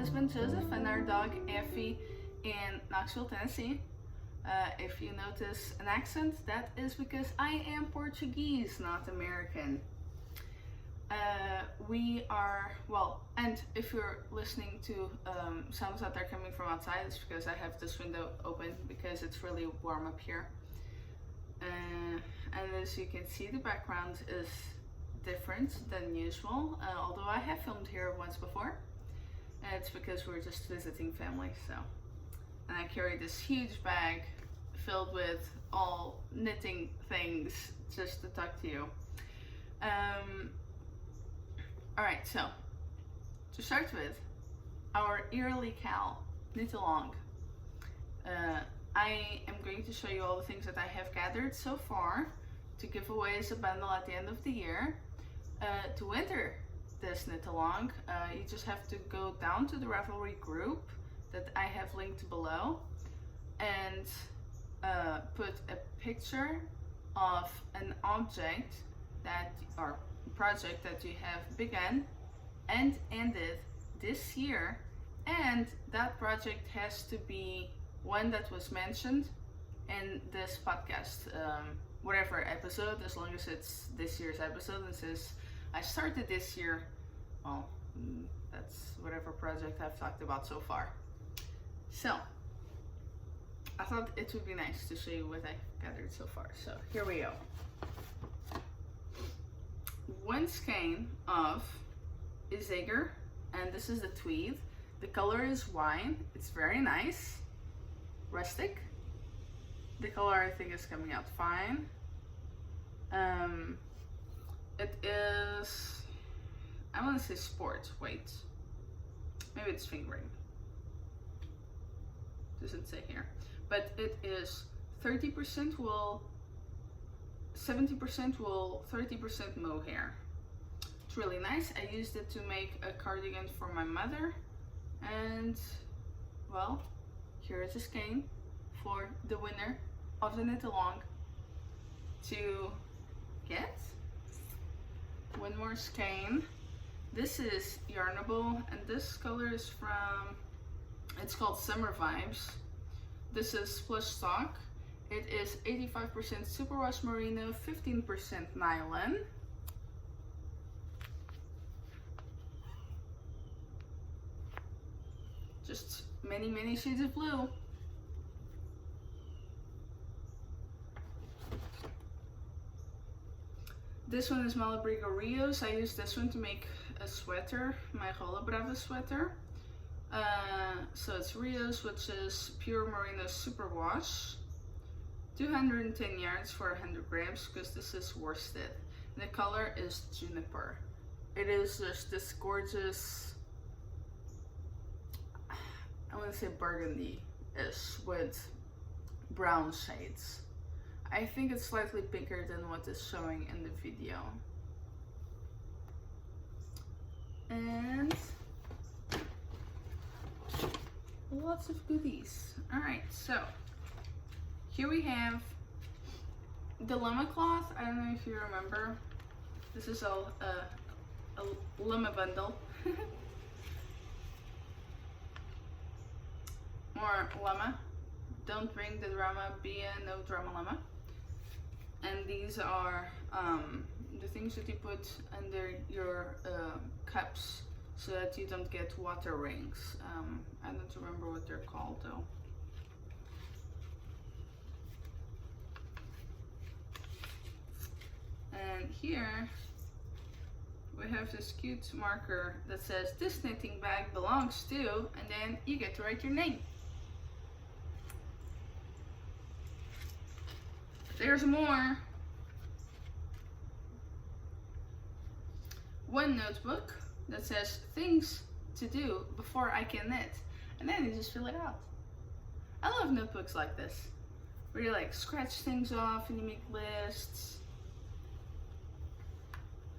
husband Joseph and our dog Effie in Knoxville, Tennessee. If you notice an accent, that is because I am Portuguese, not American. We are, well, and if you're listening to sounds that are coming from outside, it's because I have this window open because it's really warm up here. And as you can see, the background is different than usual, although I have filmed here once before. And it's because we're just visiting family, so. And I carry this huge bag filled with all knitting things just to talk to you. Alright, so to start with, our yearly Cal knit along. I am going to show you all the things that I have gathered so far to give away as a bundle at the end of the year. To enter this knit along, you just have to go down to the Ravelry group that I have linked below and put a picture of an object that, or project that you have begun and ended this year, and that project has to be one that was mentioned in this podcast, whatever episode, as long as it's this year's episode and says I started this year. Well, that's whatever project I've talked about so far. So I thought it would be nice to show you what I gathered so far. So here we go. One skein of Isager, and this is the tweed. The color is wine. It's very nice, rustic. The color I think is coming out fine. It is, I want to say sport. Wait, maybe it's fingering. Doesn't say here, but it is 30% wool, 70% wool, 30% mohair. It's really nice. I used it to make a cardigan for my mother, and well, here is a skein for the winner of the knit along to get. One more skein. This is Yarnable, and this color is from, it's called Summer Vibes. This is plush stock. It is 85% Superwash merino, 15% nylon. Just many shades of blue. This one is Malabrigo Rios. I used this one to make a sweater, my Rola Brava sweater. So it's Rios, which is pure merino superwash. 210 yards for 100 grams because this is worsted. And the color is juniper. It is just this gorgeous, I want to say burgundy-ish with brown shades. I think it's slightly pinker than what is showing in the video. And lots of goodies. Alright, so here we have the llama cloth. I don't know if you remember. This is a llama bundle. More llama. Don't bring the drama, be a no drama llama. And these are the things that you put under your cups so that you don't get water rings. I don't remember what they're called though. And here we have this cute marker that says this knitting bag belongs to, and then you get to write your name. There's more. One notebook that says things to do before I can knit, and then you just fill it out. I love notebooks like this, where you like scratch things off and you make lists.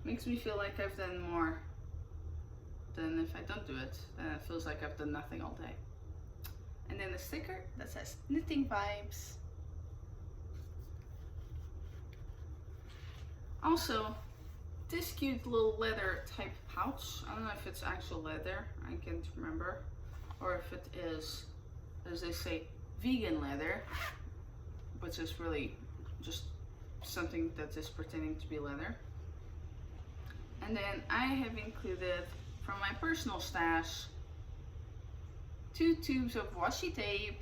Makes me feel like I've done more than if I don't do it. Then it feels like I've done nothing all day. And then a sticker that says knitting vibes. Also, this cute little leather type pouch. I don't know if it's actual leather, I can't remember, or if it is, as they say, vegan leather, which is really just something that is pretending to be leather. And then I have included from my personal stash 2 tubes of washi tape,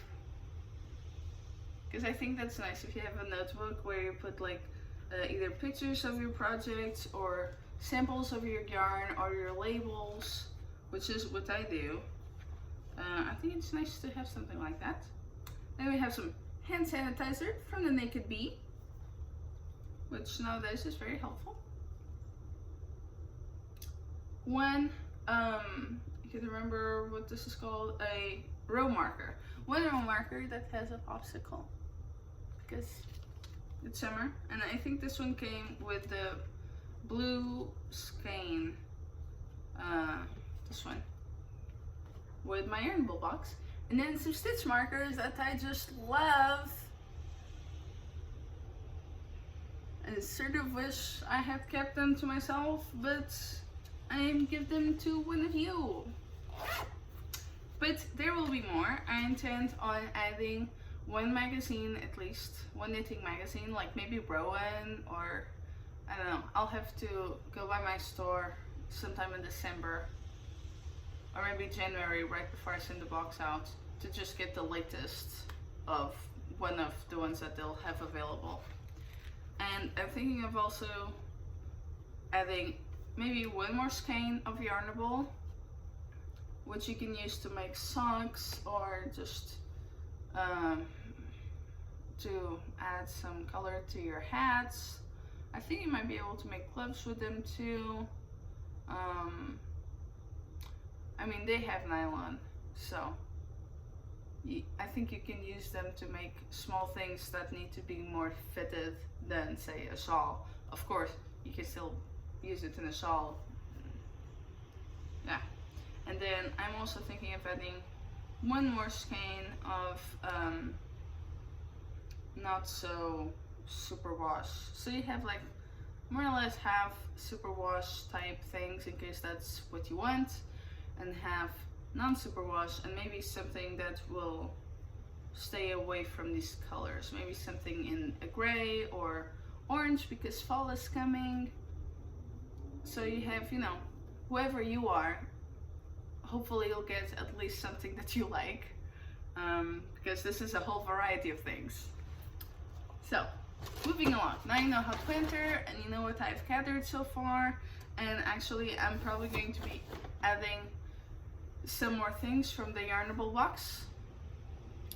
because I think that's nice if you have a notebook where you put like either pictures of your projects or samples of your yarn or your labels, which is what I do. I think it's nice to have something like that. Then we have some hand sanitizer from the Naked Bee, which nowadays is very helpful. One, I can remember what this is called, a row marker. One row marker that has a popsicle, because it's summer, and I think this one came with the blue skein, this one, with my yarn box. And then some stitch markers that I just love, and sort of wish I had kept them to myself, but I give them to one of you. But there will be more. I intend on adding one magazine, at least one knitting magazine, like maybe Rowan, or I don't know, I'll have to go by my store sometime in December or maybe January, right before I send the box out, to just get the latest of one of the ones that they'll have available. And I'm thinking of also adding maybe one more skein of Yarnable, which you can use to make socks or just to add some color to your hats. I think you might be able to make gloves with them too. I mean, they have nylon, so I think you can use them to make small things that need to be more fitted than, say, a shawl. Of course, you can still use it in a shawl. Yeah. And then I'm also thinking of adding one more skein of not so superwash. So you have like more or less half superwash type things in case that's what you want, and have non-superwash, and maybe something that will stay away from these colors. Maybe something in a gray or orange because fall is coming. So you have, you know, whoever you are, hopefully you'll get at least something that you like, because this is a whole variety of things. So, moving along. Now you know how to enter, and you know what I've gathered so far, and actually I'm probably going to be adding some more things from the Yarnable box,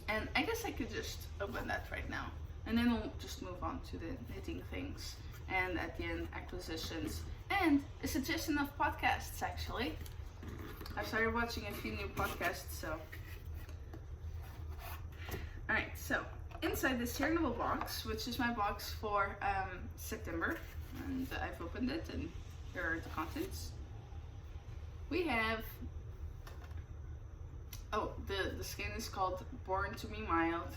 and I guess I could just open that right now, and then we'll just move on to the knitting things, and at the end, acquisitions, and a suggestion of podcasts. Actually, I've started watching a few new podcasts, so. Alright, so inside this Yarnable box, which is my box for September, and I've opened it, and here are the contents. We have, the skein is called Born to Be Mild,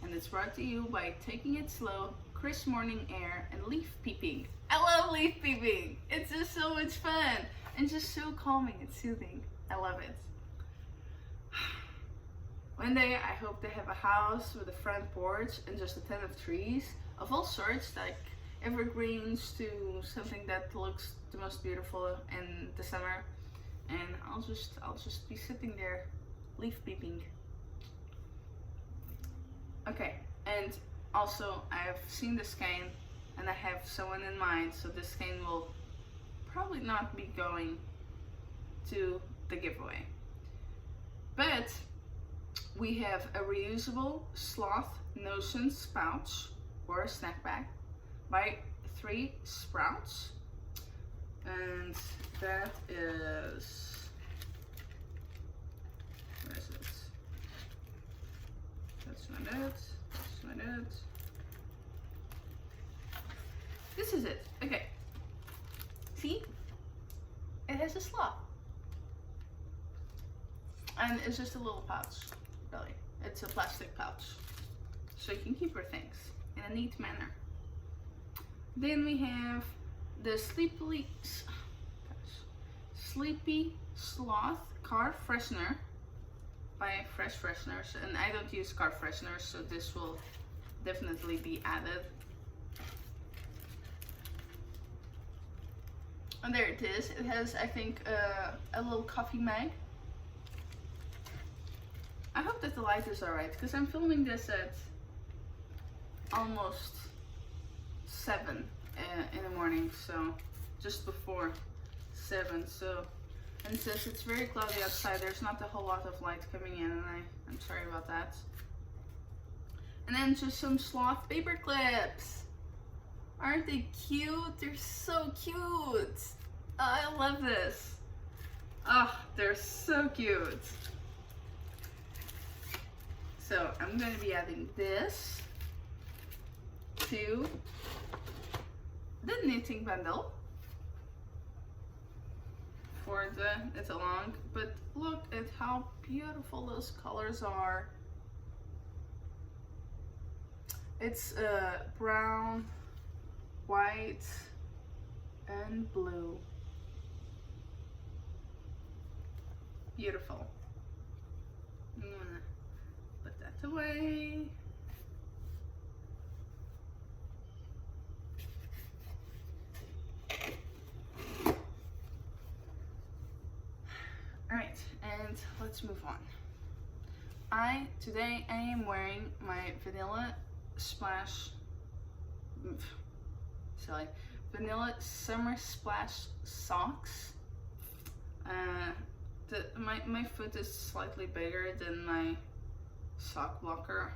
and it's brought to you by Taking It Slow, Crisp Morning Air, and Leaf Peeping. I love leaf peeping! It's just so much fun, and just so calming and soothing. I love it. One day I hope to have a house with a front porch and just a ton of trees of all sorts, like evergreens to something that looks the most beautiful in the summer, and I'll just be sitting there leaf peeping. Okay, and also I have seen the skein and I have someone in mind, so this skein will probably not be going to the giveaway, but we have a reusable Sloth Notions pouch or a snack bag by 3 Sprouts, and that is, where is it? That's not it. That's not it. This is it. Okay. See? It has a sloth. And it's just a little pouch. Really. It's a plastic pouch. So you can keep your things in a neat manner. Then we have the Sleepy Sloth car freshener by Fresh Fresheners, and I don't use car fresheners, so this will definitely be added. And there it is. It has, I think, a little coffee mug. I hope that the light is alright, because I'm filming this at almost 7 in the morning, so just before 7. So, and since it's very cloudy outside, there's not a whole lot of light coming in, and I'm sorry about that. And then just some sloth paper clips. Aren't they cute? They're so cute. Oh, I love this. Oh, they're so cute. So I'm going to be adding this to the knitting bundle for the knit along. But look at how beautiful those colors are. It's brown, white, and blue. Beautiful. I'm gonna put that away. Alright, and let's move on. Today I am wearing my Vanilla Summer Splash socks. My foot is slightly bigger than my sock blocker,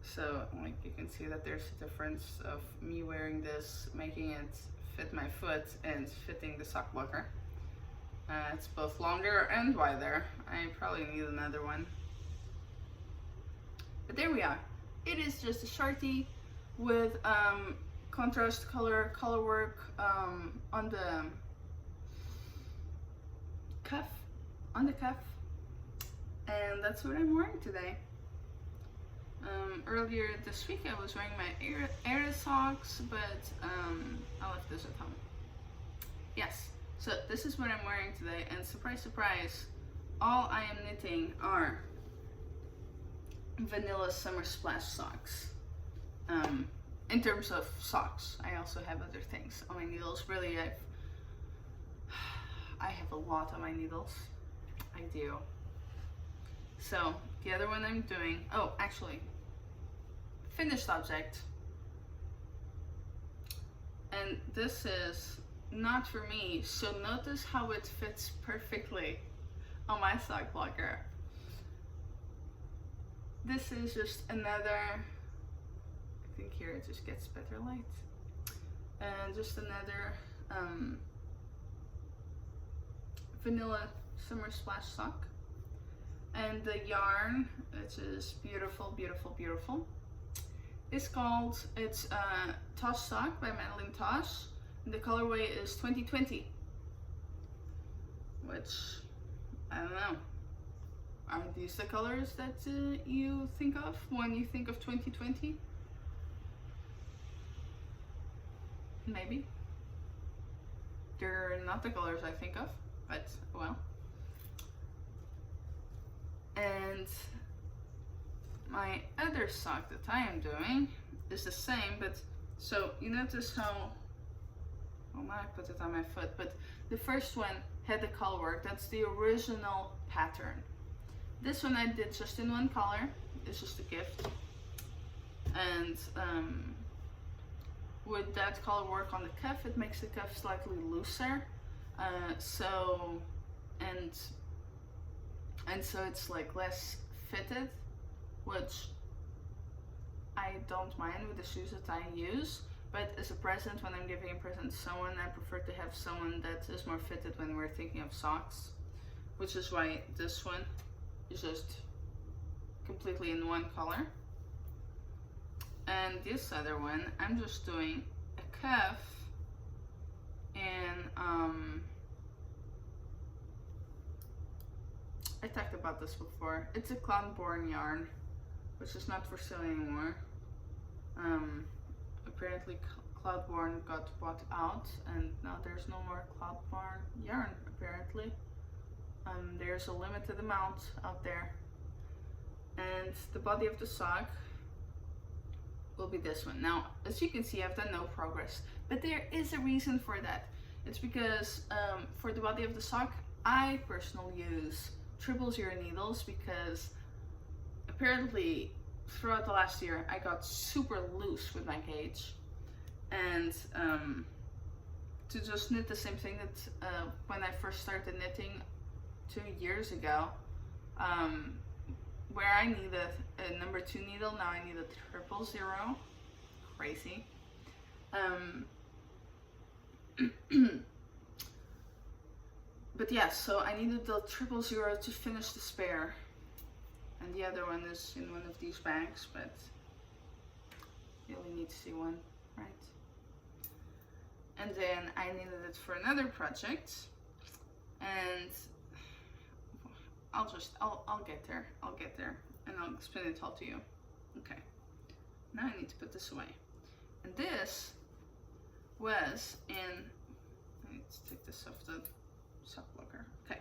so like you can see that there's a difference of me wearing this, making it fit my foot, and fitting the sock blocker. It's both longer and wider. I probably need another one. But there we are. It is just a shorty with contrast color work on the cuff, and that's what I'm wearing today. Earlier this week I was wearing my Air socks, but I left this at home. Yes, so this is what I'm wearing today, and surprise, surprise, all I am knitting are Vanilla Summer Splash socks. In terms of socks, I also have other things on my needles. Really, I have a lot on my needles. I do. So the other one I'm doing, oh, actually, finished object. And this is not for me, so notice how it fits perfectly on my sock blocker. This is just another, I think here it just gets better light, and just another Vanilla Summer Splash sock. And the yarn, which is beautiful, beautiful, beautiful, is called, it's Tosh sock by Madeleine Tosh, and the colorway is 2020, which, I don't know, are these the colors that you think of when you think of 2020? Maybe. They're not the colors I think of, but well. And my other sock that I am doing is the same, but so you notice how, well, I put it on my foot, but the first one had the color work. That's the original pattern. This one I did just in one color. It's just a gift. And with that color work on the cuff, it makes the cuff slightly looser. So it's like less fitted, which I don't mind with the shoes that I use. But as a present, when I'm giving a present to someone, I prefer to have someone that is more fitted when we're thinking of socks, which is why this one is just completely in one color. And this other one, I'm just doing a cuff in, I talked about this before. It's a Clouborn yarn, which is not for sale anymore. Apparently Clouborn got bought out, and now there's no more Clouborn yarn apparently. There's a limited amount out there. And the body of the sock will be this one. Now, as you can see, I've done no progress, but there is a reason for that. It's because for the body of the sock, I personally use 000 needles because apparently throughout the last year I got super loose with my gauge, and to just knit the same thing that when I first started knitting 2 years ago, where I needed a number 2 needle, now I need a 000. Crazy. But yeah, so I needed the 000 to finish the spare, and the other one is in one of these bags, but you only need to see one, right? And then I needed it for another project, and I'll get there, and I'll explain it all to you. Okay, now I need to put this away. And this was in, I need to take this off the sock blocker. Okay,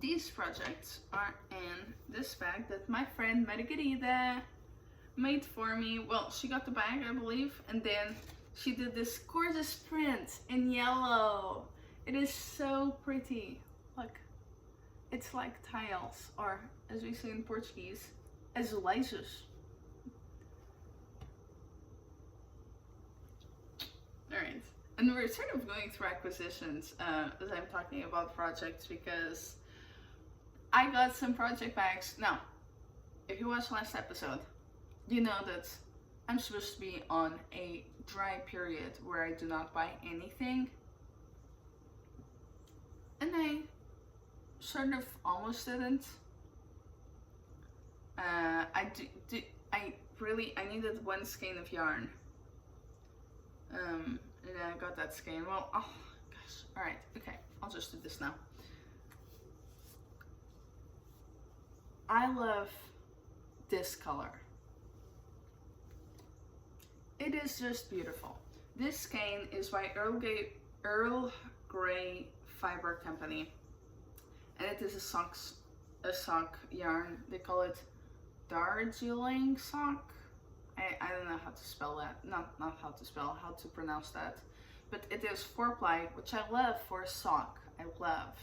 these projects are in this bag that my friend Margarida made for me. Well, she got the bag, I believe, and then she did this gorgeous print in yellow. It is so pretty. Look. It's like tiles, or as we say in Portuguese, azulejos. Alright, and we're sort of going through acquisitions as I'm talking about projects, because I got some project bags. Now, if you watched last episode, you know that I'm supposed to be on a dry period where I do not buy anything. And I sort of almost didn't. I needed one skein of yarn. And I got that skein. Well, oh gosh. Alright, okay. I'll just do this now. I love this color. It is just beautiful. This skein is by Earl Grey Fiber Company. And it is a sock yarn. They call it Darjeeling sock. I don't know how to spell that. Not how to spell, how to pronounce that. But it is 4-ply, which I love for a sock. I love.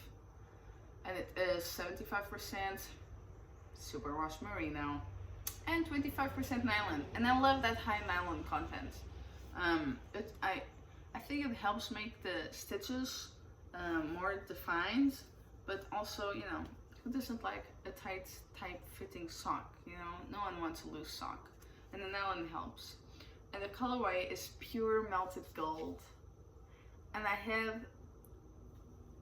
And it is 75% Superwash merino and 25% nylon. And I love that high nylon content. I think it helps make the stitches more defined. But also, you know, who doesn't like a tight fitting sock? You know, no one wants a loose sock. And the nylon helps. And the colorway is pure melted gold. And I have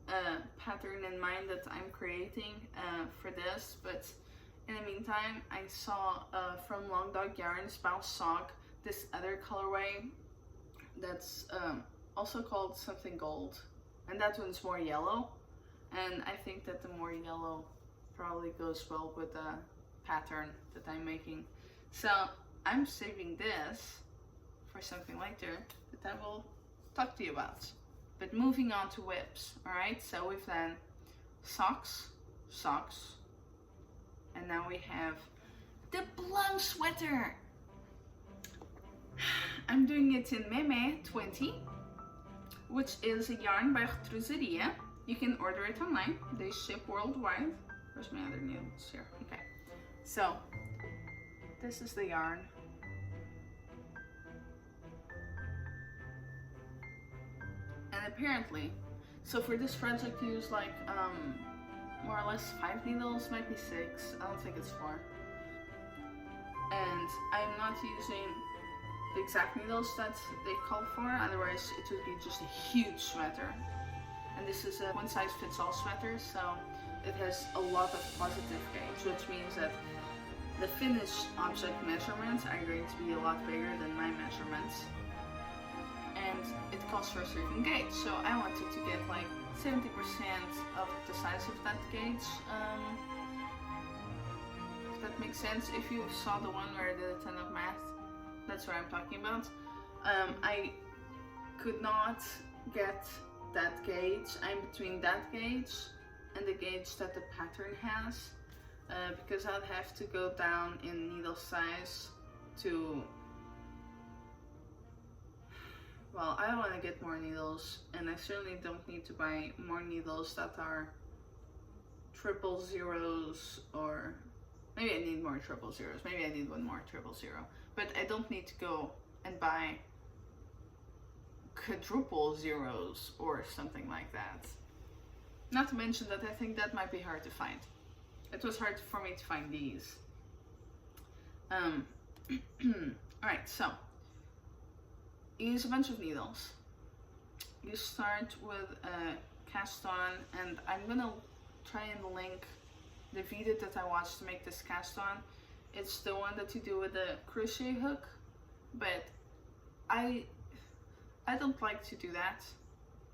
a pattern in mind that I'm creating for this. But in the meantime, I saw from Long Dog Yarns Bounce Sock this other colorway that's also called something gold. And that one's more yellow. And I think that the more yellow probably goes well with the pattern that I'm making. So I'm saving this for something later that I will talk to you about. But moving on to whips, alright? So we've done socks, and now we have the Plum sweater. I'm doing it in Mé-Mé 20, which is a yarn by Retrosaria. You can order it online. They ship worldwide. Where's my other needles? Here. Okay. So, this is the yarn. And apparently, so for this project you use like more or less 5 needles, might be 6. I don't think it's 4. And I'm not using the exact needles that they call for, otherwise it would be just a huge sweater. And this is a one-size-fits-all sweater, so it has a lot of positive gauge, which means that the finished object measurements are going to be a lot bigger than my measurements. And it calls for a certain gauge, so I wanted to get like 70% of the size of that gauge. If that makes sense. If you saw the one where I did a ton of math, that's what I'm talking about. I could not get that gauge. I'm between that gauge and the gauge that the pattern has, because I'd have to go down in needle size to, well, I want to get more needles, and I certainly don't need to buy more needles that are 000s, or maybe I need more 000s, maybe I need one more 000, but I don't need to go and buy quadruple zeros or something like that. Not to mention that I think that might be hard to find. It was hard for me to find these. Alright, so you use a bunch of needles. You start with a cast on, and I'm gonna try and link the video that I watched to make this cast on. It's the one that you do with the crochet hook, but I don't like to do that,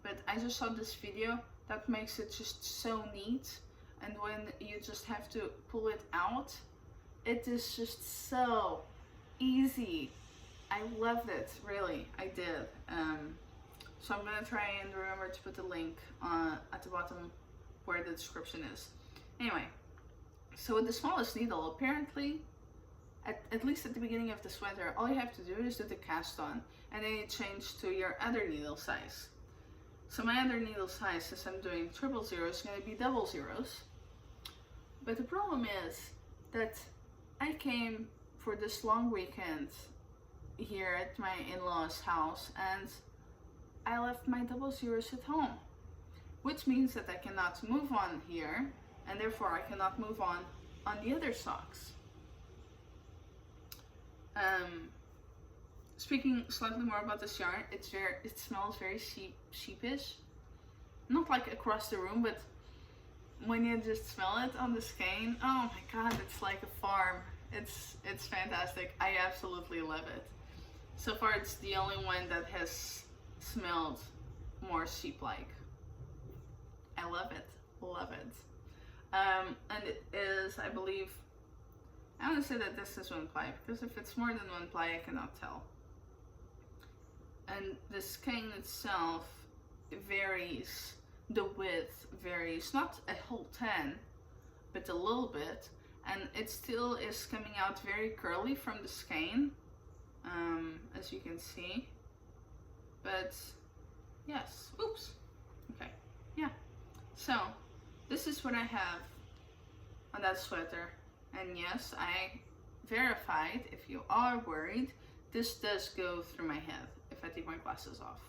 but I just saw this video that makes it just so neat, and when you just have to pull it out, it is just so easy. I loved it, really, I did. So I'm gonna try and remember to put the link at the bottom where the description is. Anyway, so with the smallest needle, apparently, at least at the beginning of the sweater, all you have to do is do the cast on, and then you change to your other needle size. So my other needle size, since I'm doing 000, is going to be 00s. But the problem is that I came for this long weekend here at my in-laws' house, and I left my 00s at home, which means that I cannot move on here, and therefore I cannot move on the other socks. Speaking slightly more about this yarn, it smells very sheepish. Not like across the room, but when you just smell it on the skein, oh my god, it's like a farm. It's fantastic. I absolutely love it. So far, it's the only one that has smelled more sheep-like. I love it. Love it. And it is, I believe, I want to say that this is 1 ply, because if it's more than 1 ply, I cannot tell. And the skein itself varies, the width varies, not a whole 10, but a little bit, and it still is coming out very curly from the skein, as you can see. But yes, oops, okay, yeah. So this is what I have on that sweater. And yes, I verified, if you are worried, this does go through my head if I take my glasses off.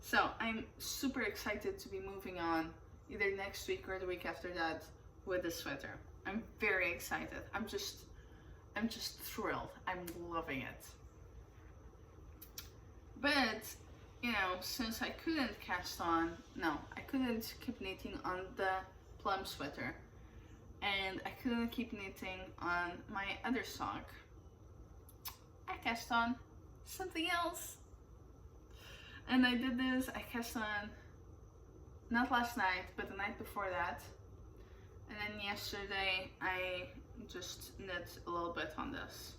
So I'm super excited to be moving on either next week or the week after that with this sweater. I'm very excited. I'm just thrilled. I'm loving it. But, you know, since I couldn't I couldn't keep knitting on the Plum sweater, and I couldn't keep knitting on my other sock, I cast on something else. And I did this, I cast on, not last night, but the night before that. And then yesterday, I just knit a little bit on this.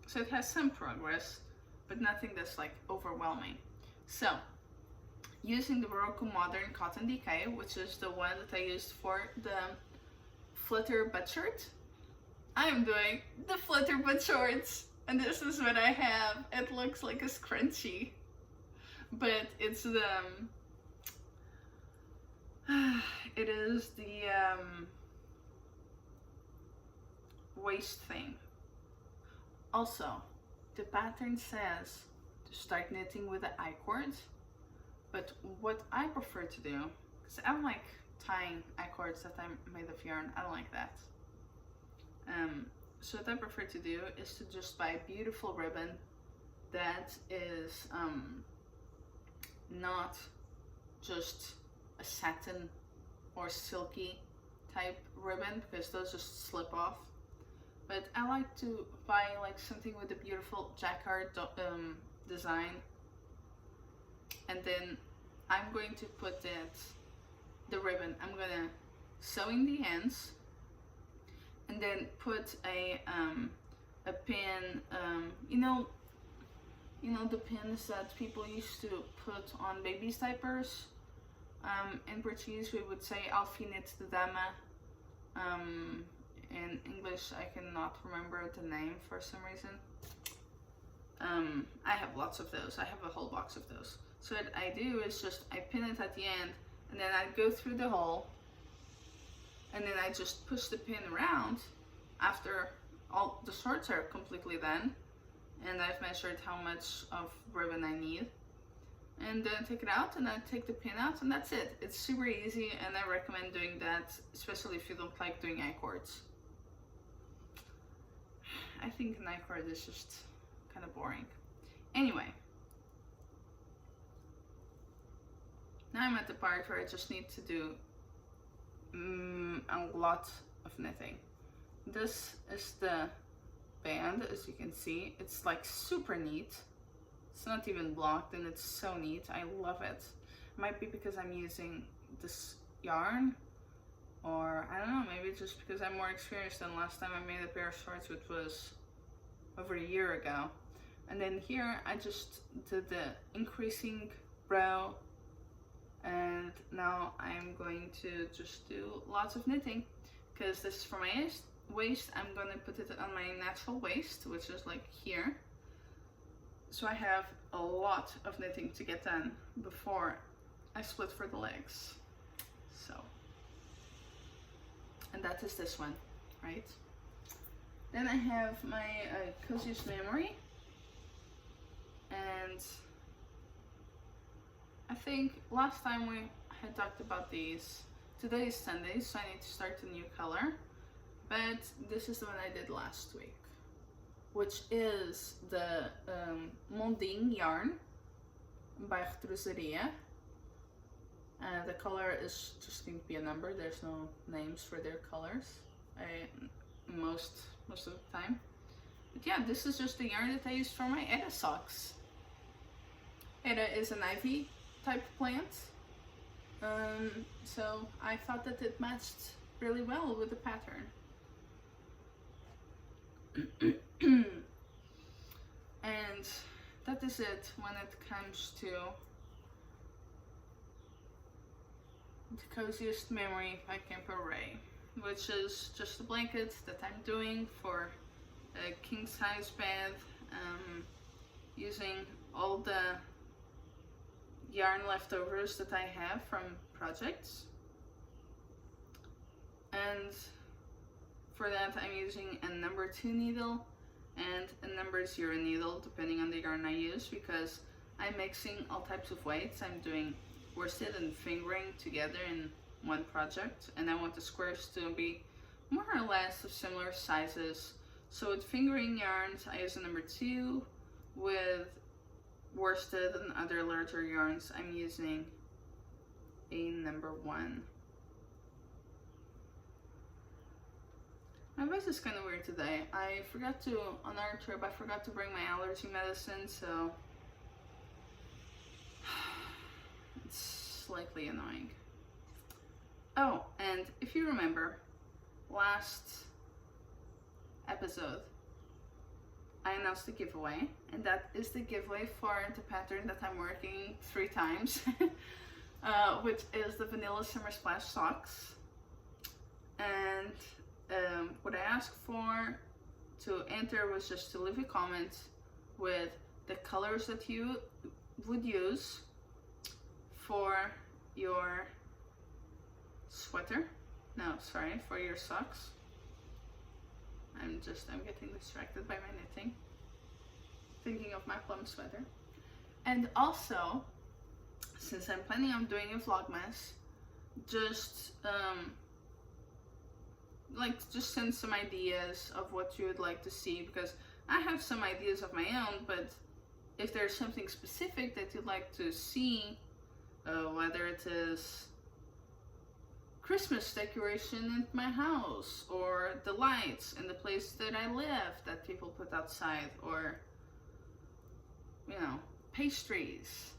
So it has some progress, but nothing that's like overwhelming. So, using the Berroco Modern Cotton Decay, which is the one that I used for the Flutter Buttshirt, I'm doing the Flutter Buttshorts. And this is what I have. It looks like a scrunchie, but it's the it is the waist thing. Also, the pattern says to start knitting with the I-cord, but what I prefer to do, because I don't like tying I-cords that are made of yarn, I don't like that. So what I prefer to do is to just buy a beautiful ribbon that is not just a satin or silky type ribbon, because those just slip off. But I like to buy like something with a beautiful jacquard design, and then I'm going to put the ribbon, I'm gonna sew in the ends, and then put a a pin, you know the pins that people used to put on babies' diapers. In Portuguese we would say alfinete de dama. In English I cannot remember the name for some reason. I have lots of those. I have a whole box of those. So what I do is just I pin it at the end, and then I go through the hole, and then I just push the pin around after all the shorts are completely done, and I've measured how much of ribbon I need, and then take it out, and I take the pin out, and that's it. It's super easy, and I recommend doing that, especially if you don't like doing I-cords. I think an I-cord is just kind of boring. Anyway, now I'm at the part where I just need to do a lot of knitting. This is the band, as you can see. It's like super neat. It's not even blocked, and it's so neat. I love it. Might be because I'm using this yarn, or I don't know, maybe just because I'm more experienced than last time I made a pair of shorts, which was over a year ago. And then here I just did the increasing row, and now I'm going to just do lots of knitting, because this is for my waist. I'm going to put it on my natural waist, which is like here. So I have a lot of knitting to get done before I split for the legs. So, and that is this one, right? Then I have my Coziest memory, and I think last time we had talked about these. Today is Sunday, so I need to start a new color, but this is the one I did last week, which is the Mondin yarn by Retrosaria. The color is just going to be a number. There's no names for their colors most of the time. But yeah, this is just the yarn that I use for my Eda socks. Eda is an ivy type plant, so I thought that it matched really well with the pattern. And that is it when it comes to the Coziest Memory by Kemper Wray, which is just a blanket that I'm doing for a king size bed, using all the yarn leftovers that I have from projects. And for that I'm using a number 2 needle and a number 0 needle, depending on the yarn I use, because I'm mixing all types of weights. I'm doing worsted and fingering together in one project, and I want the squares to be more or less of similar sizes. So with fingering yarns I use a number 2, with worsted and other larger yarns I'm using a number 1. My voice is kind of weird today. I forgot to, on our trip, I forgot to bring my allergy medicine, so it's slightly annoying. Oh, and if you remember, last episode, I announced a giveaway, and that is the giveaway for the pattern that I'm working 3 times, which is the Vanilla Summer Splash socks. And what I asked for to enter was just to leave a comment with the colors that you would use for your sweater. No, sorry, for your socks. I'm getting distracted by my knitting, thinking of my Plum sweater. And also, since I'm planning on doing a vlogmas, just send some ideas of what you would like to see, because I have some ideas of my own, but if there's something specific that you'd like to see, whether it is Christmas decoration in my house, or the lights in the place that I live that people put outside, or, you know, pastries,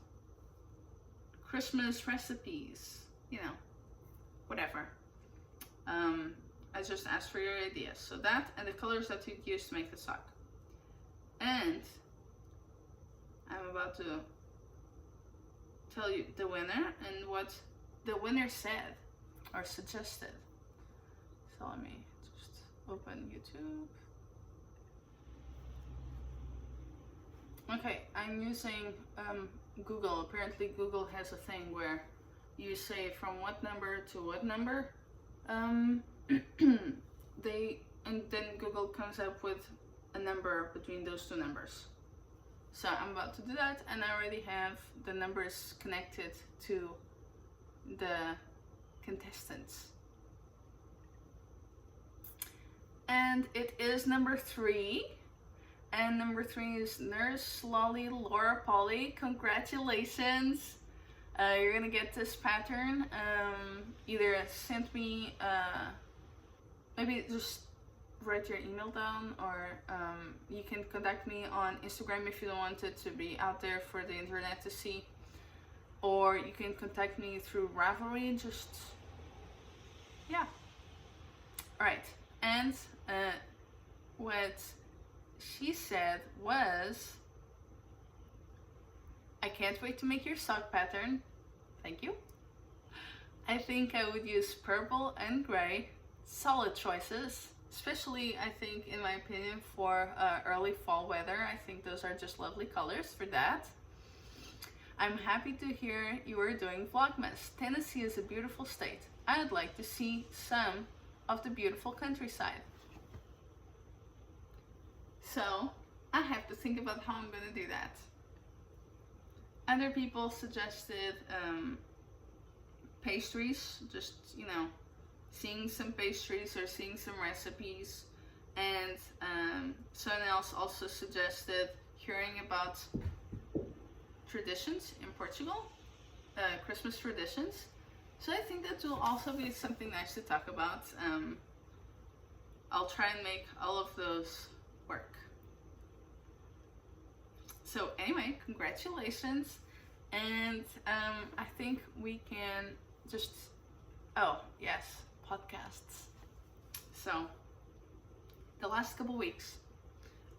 Christmas recipes, you know, whatever. I just asked for your ideas. So that and the colors that you'd use to make the sock. And I'm about to tell you the winner and what the winner said or suggested. So let me just open YouTube. Okay, I'm using Google. Apparently Google has a thing where you say from what number to what number. And then Google comes up with a number between those two numbers. So I'm about to do that, and I already have the numbers connected to the contestants. And it is number 3. And number 3 is Nurse Lolly Laura Pauley. Congratulations! You're gonna get this pattern. Either send me, maybe just write your email down, or you can contact me on Instagram if you don't want it to be out there for the internet to see. Or you can contact me through Ravelry, yeah. Alright, and what she said was, I can't wait to make your sock pattern. Thank you. I think I would use purple and gray. Solid choices. Especially, I think, in my opinion, for early fall weather. I think those are just lovely colors for that. I'm happy to hear you are doing Vlogmas. Tennessee is a beautiful state. I'd like to see some of the beautiful countryside. So, I have to think about how I'm going to do that. Other people suggested pastries, just, you know, seeing some pastries or seeing some recipes. And someone else also suggested hearing about traditions in Portugal, Christmas traditions. So I think that will also be something nice to talk about. I'll try and make all of those work. So anyway, congratulations. And I think we can just, oh yes, podcasts. So the last couple weeks,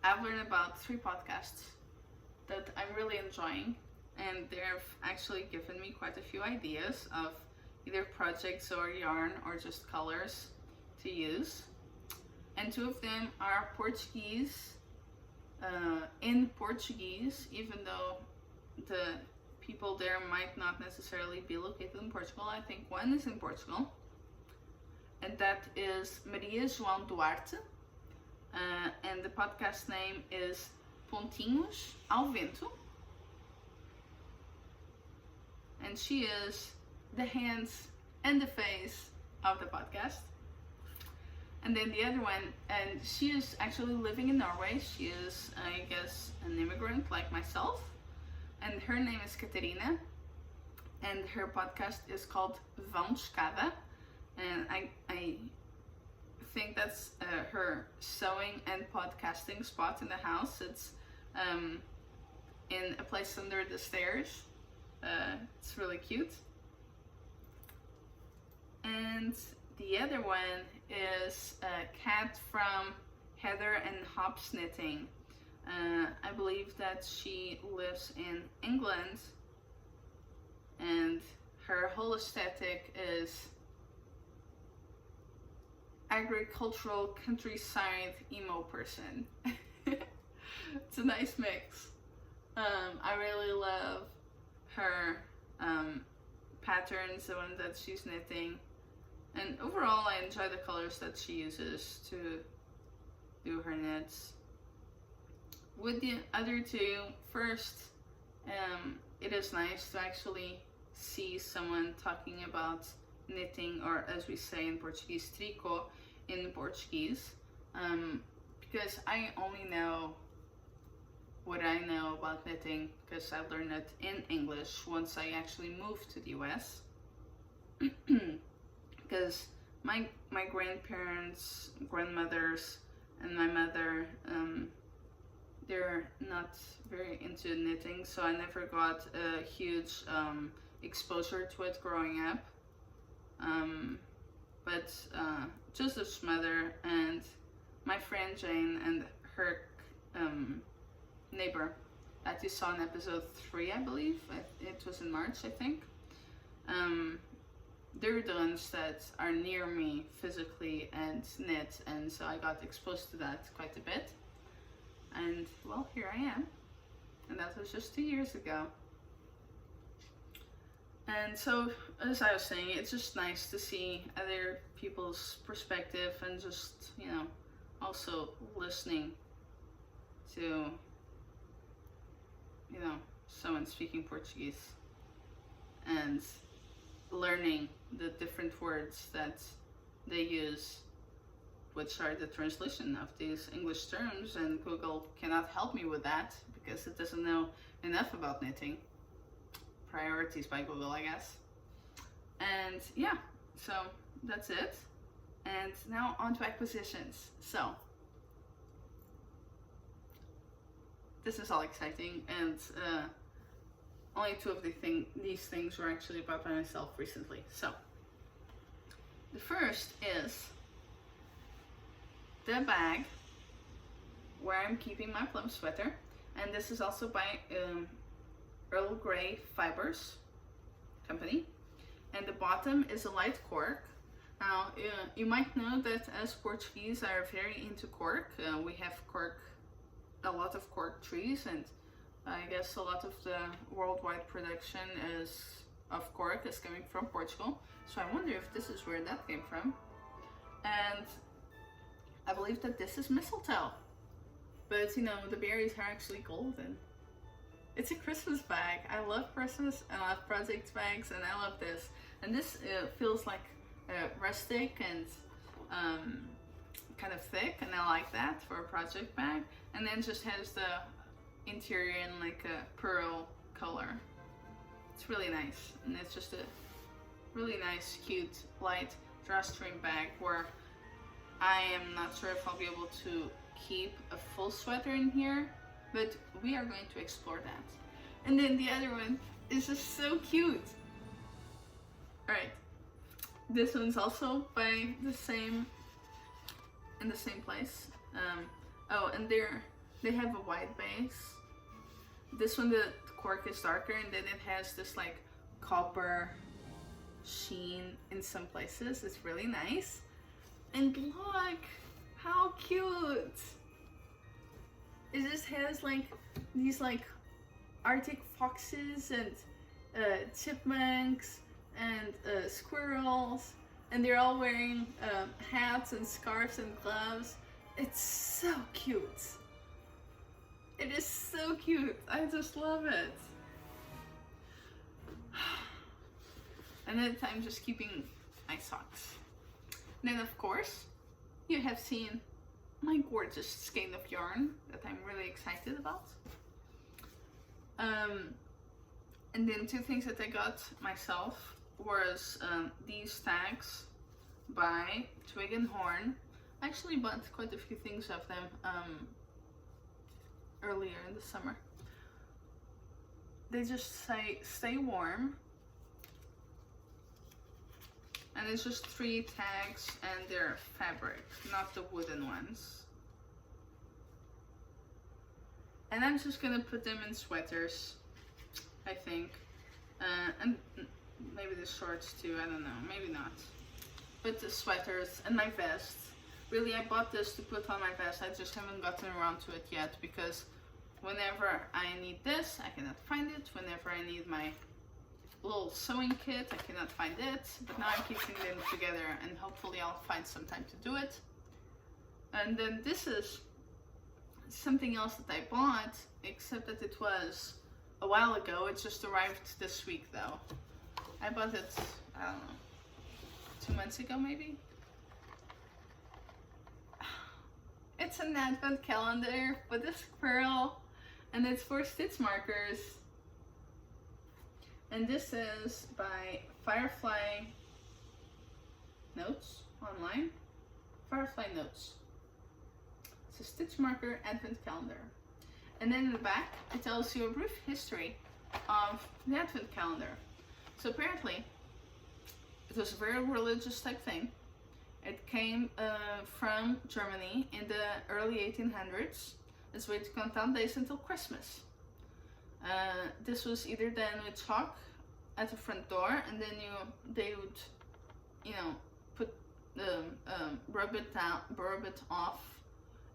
I've learned about 3 podcasts that I'm really enjoying, and they've actually given me quite a few ideas of either projects or yarn or just colors to use. And 2 of them are Portuguese, in Portuguese, even though the people there might not necessarily be located in Portugal. I think one is in Portugal, and that is Maria João Duarte, and the podcast name is Pontinhos vento, and she is the hands and the face of the podcast. And then the other one, and she is actually living in Norway. She is, I guess, an immigrant like myself, and her name is Katarina, and her podcast is called Vão de Escada, and I think that's her sewing and podcasting spot in the house. It's in a place under the stairs. It's really cute. And the other one is Kat from Heather and Hops Knitting. I believe that she lives in England, and her whole aesthetic is agricultural countryside emo person. It's a nice mix. I really love her patterns, the one that she's knitting, and overall I enjoy the colors that she uses to do her knits. With the other 2, first, it is nice to actually see someone talking about knitting, or as we say in Portuguese, tricô in Portuguese, because I only know what I know about knitting because I learned it in English once I actually moved to the US. Because my grandparents, grandmothers, and my mother, they're not very into knitting, so I never got a huge exposure to it growing up. But Joseph's mother and my friend Jane and her neighbor that you saw in episode 3, I believe. It was in March, I think. They're the ones that are near me physically and knit, and so I got exposed to that quite a bit. And well, here I am. And that was just 2 years ago. And so, as I was saying, it's just nice to see other people's perspective and just, you know, also listening to, you know, someone speaking Portuguese and learning the different words that they use, which are the translation of these English terms, and Google cannot help me with that because it doesn't know enough about knitting. Priorities by Google, I guess. And yeah, so that's it. And now on to acquisitions. So this is all exciting, and only 2 of these things were actually bought by myself recently. So the first is the bag where I'm keeping my Plum sweater, and this is also by Earl Grey Fibers company, and the bottom is a light cork. Now you might know that as Portuguese are very into cork. We have cork, a lot of cork trees, and I guess a lot of the worldwide production of cork is coming from Portugal. So I wonder if this is where that came from. And I believe that this is mistletoe, but you know, the berries are actually golden. It's a Christmas bag. I love Christmas and I love project bags, and I love this. And this feels like rustic and kind of thick, and I like that for a project bag. And then just has the interior in like a pearl color. It's really nice, and it's just a really nice, cute, light drawstring bag where I am not sure if I'll be able to keep a full sweater in here, but we are going to explore that. And then the other one is just so cute. Alright, this one's also by in the same place. Oh, and they have a white base. This one, the cork is darker, and then it has this like copper sheen in some places. It's really nice. And look how cute! It just has like these like Arctic foxes and chipmunks and squirrels, and they're all wearing hats and scarves and gloves. It's so cute. It is so cute. I just love it. And then I'm just keeping my socks. And then of course, you have seen my gorgeous skein of yarn that I'm really excited about. And then 2 things that I got myself was these tags by Twig and Horn. I actually bought quite a few things of them earlier in the summer. They just say stay warm, and it's just 3 tags, and they're fabric, not the wooden ones. And I'm just gonna put them in sweaters, I think, and maybe the shorts too, I don't know, maybe not. But the sweaters and my vest. Really, I bought this to put on my vest. I just haven't gotten around to it yet, because whenever I need this, I cannot find it. Whenever I need my little sewing kit, I cannot find it. But now I'm keeping them together, and hopefully I'll find some time to do it. And then this is something else that I bought, except that it was a while ago. It just arrived this week though. I bought it, I don't know, 2 months ago maybe? It's an advent calendar with a squirrel, and it's for stitch markers. And this is by Firefly Notes online. Firefly Notes. It's a stitch marker advent calendar. And then in the back, it tells you a brief history of the advent calendar. So apparently, it was a very religious type thing. It came from Germany in the early 1800s. Let's wait to count down days until Christmas. This was either done with chalk at the front door, and then they would, you know, put the rub it off,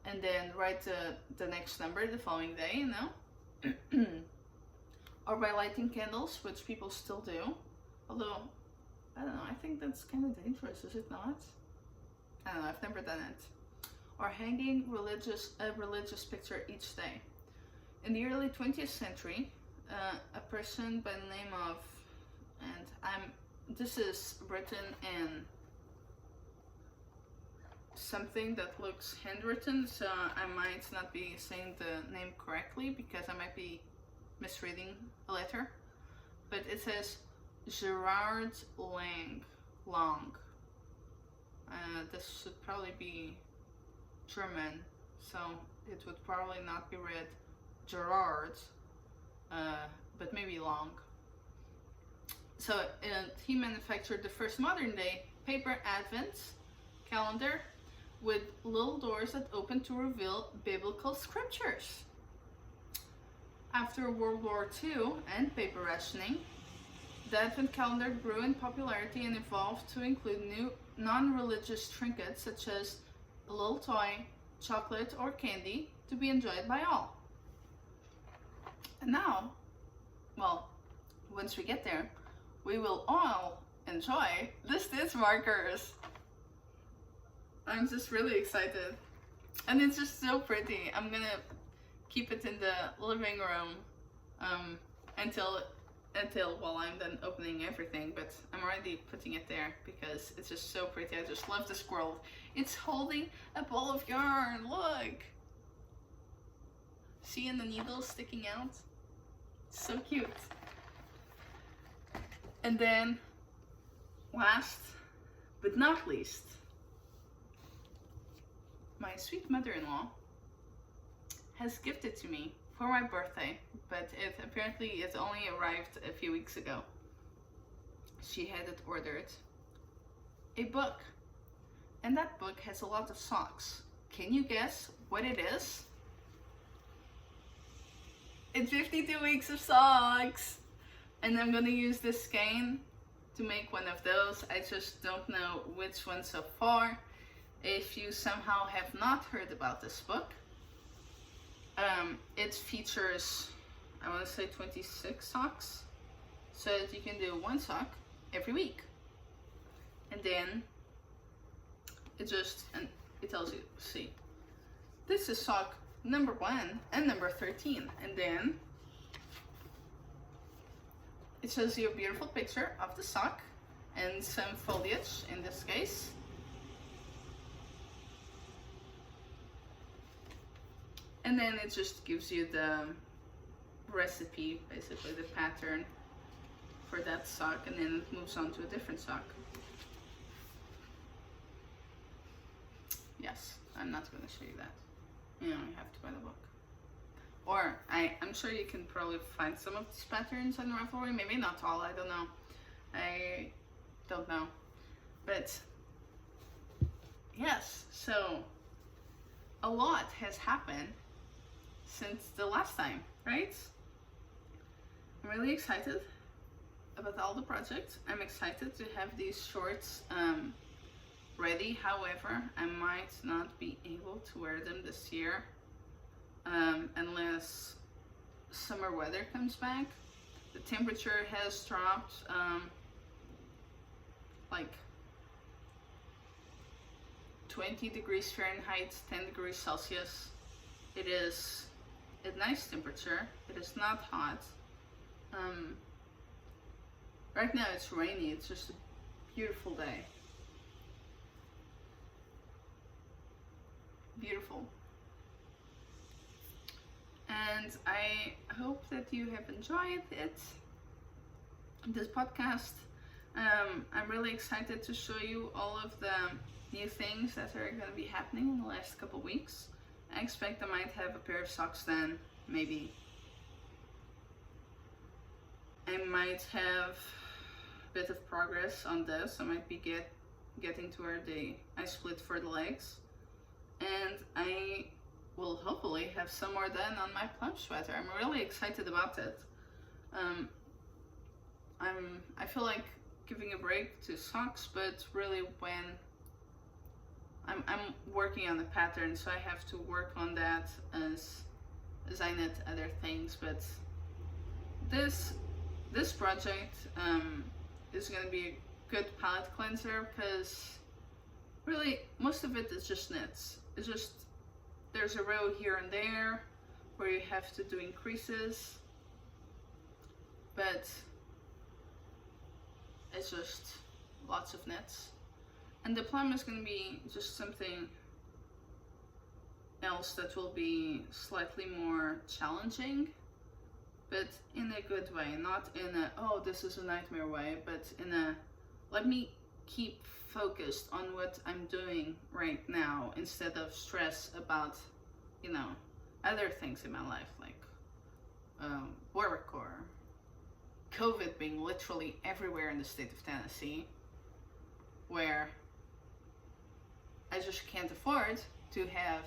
and then write the next number the following day, you know. Or by lighting candles, which people still do. Although, I don't know, I think that's kind of dangerous, is it not? I don't know, I've never done it. Or hanging a religious picture each day. In the early 20th century, a person by the name of, and this is written in something that looks handwritten, so I might not be saying the name correctly because I might be misreading a letter. But it says Gerard Long. This should probably be German, so it would probably not be read Gerard, but maybe Long. So he manufactured the first modern day paper advent calendar with little doors that open to reveal biblical scriptures. After World War II and paper rationing, the advent calendar grew in popularity and evolved to include new non-religious trinkets such as a little toy, chocolate, or candy to be enjoyed by all. And now, well, once we get there, we will all enjoy the stitch markers. I'm just really excited. And it's just so pretty. I'm gonna keep it in the living room until well, I'm done opening everything, but I'm already putting it there because it's just so pretty. I just love the squirrel. It's holding a ball of yarn, look! Seeing the needles sticking out? So cute. And then, last but not least, my sweet mother-in-law has gifted to me for my birthday, but it only arrived a few weeks ago. She had it ordered, a book, and that book has a lot of socks. Can you guess what it is? It's 52 weeks of socks! And I'm gonna use this skein to make one of those. I just don't know which one so far. If you somehow have not heard about this book, it features, I want to say 26 socks, so that you can do one sock every week. And then it tells you, see, this is sock number 1 and number 13. And then it shows you a beautiful picture of the sock and some foliage in this case. And then it just gives you the recipe, basically the pattern for that sock, and then it moves on to a different sock. Yes, I'm not going to show you that. You know, you have to buy the book. Or, I'm sure you can probably find some of these patterns on Ravelry, maybe not all, I don't know. I don't know. But, yes, so a lot has happened since the last time, right? I'm really excited about all the projects. I'm excited to have these shorts ready. However, I might not be able to wear them this year unless summer weather comes back. The temperature has dropped like 20 degrees Fahrenheit, 10 degrees Celsius. It is a nice temperature. It is not hot. Right now it's rainy. It's just a beautiful day. Beautiful. And I hope that you have enjoyed this podcast. I'm really excited to show you all of the new things that are going to be happening in the last couple weeks. I expect I might have a pair of socks then, maybe. I might have a bit of progress on this. I might be getting to where I split for the legs. And I will hopefully have some more done on my Plum sweater. I'm really excited about it. I feel like giving a break to socks, but really when I'm working on the pattern, so I have to work on that as I knit other things. But this project is going to be a good palette cleanser, because really most of it is just knits. It's just there's a row here and there where you have to do increases, but it's just lots of knits. And the Plum is going to be just something else that will be slightly more challenging, but in a good way, not in a, oh, this is a nightmare way, but in a, let me keep focused on what I'm doing right now instead of stress about, you know, other things in my life, like work or COVID being literally everywhere in the state of Tennessee, where I just can't afford to have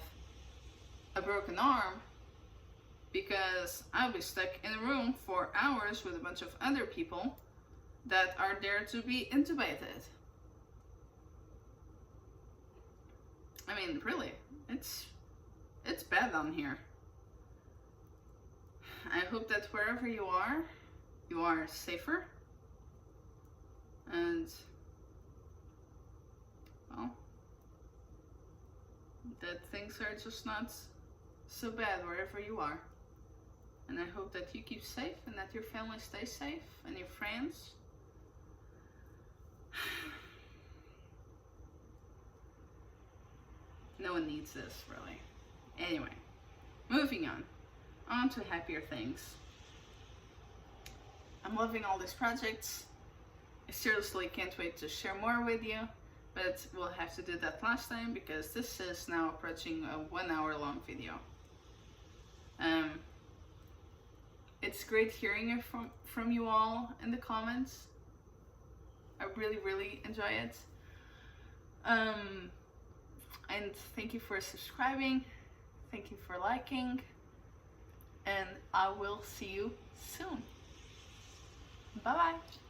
a broken arm, because I'll be stuck in a room for hours with a bunch of other people that are there to be intubated. I mean, really, it's bad down here. I hope that wherever you are safer, and well, that things are just not so bad wherever you are. And I hope that you keep safe and that your family stays safe and your friends. No one needs this, really. Anyway, moving on to happier things. I'm loving all these projects. I seriously can't wait to share more with you, but we'll have to do that last time, because this is now approaching a 1 hour long video. It's great hearing it from you all in the comments. I really enjoy it. And thank you for subscribing. Thank you for liking. And I will see you soon. Bye bye.